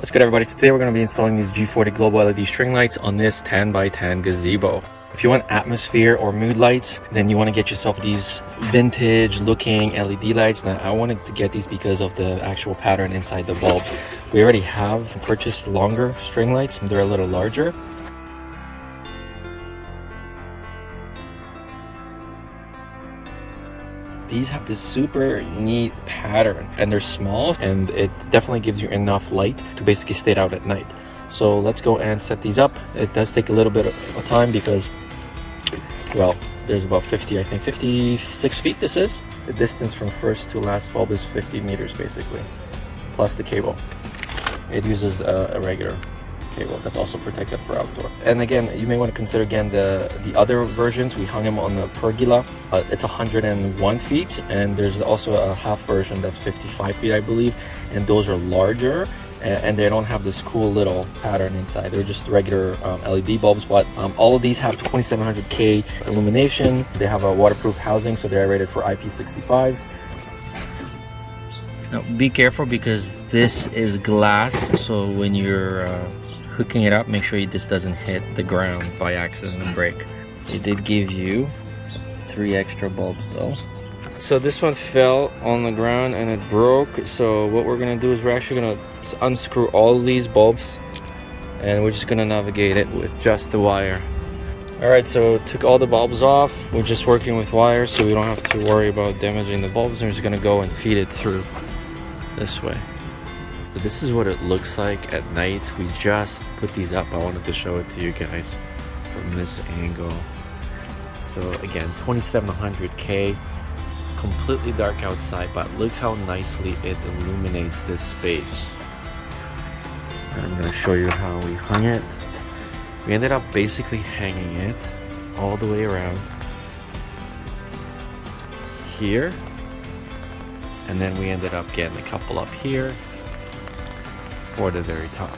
What's good, everybody? Today we're going to be installing these G40 global LED string lights on this 10x10 gazebo. If you want atmosphere or mood lights, then you want to get yourself these vintage looking LED lights. Now I wanted to get these because of the actual pattern inside the bulbs. We already have purchased longer string lights. They're a little larger. These have this super neat pattern and they're small, and it definitely gives you enough light to basically stay out at night. So let's go and set these up. It does take a little bit of time because, well, there's about 56 feet this is. The distance from first to last bulb is 50 meters basically, plus the cable. It uses a regular cable that's also protected for outdoor. And again, you may want to consider again the other versions. We hung them on the pergola. It's 101 feet, and there's also a half version that's 55 feet, I believe, and those are larger and they don't have this cool little pattern inside. They're just regular LED bulbs, but all of these have 2700K illumination. They have a waterproof housing, so they're rated for IP65. Now be careful because this is glass, so when you're hooking it up, make sure this doesn't hit the ground by accident and break. It did give you 3 extra bulbs though. So this one fell on the ground and it broke. So what we're gonna do is we're actually gonna unscrew all of these bulbs and we're just gonna navigate it with just the wire. Alright, so took all the bulbs off. We're just working with wires, so we don't have to worry about damaging the bulbs. We're just gonna go and feed it through this way. So this is what it looks like at night. We just put these up. I wanted to show it to you guys from this angle. So again, 2700K, completely dark outside, but look how nicely it illuminates this space. And I'm going to show you how we hung it. We ended up basically hanging it all the way around here, and then we ended up getting a couple up here for the very top.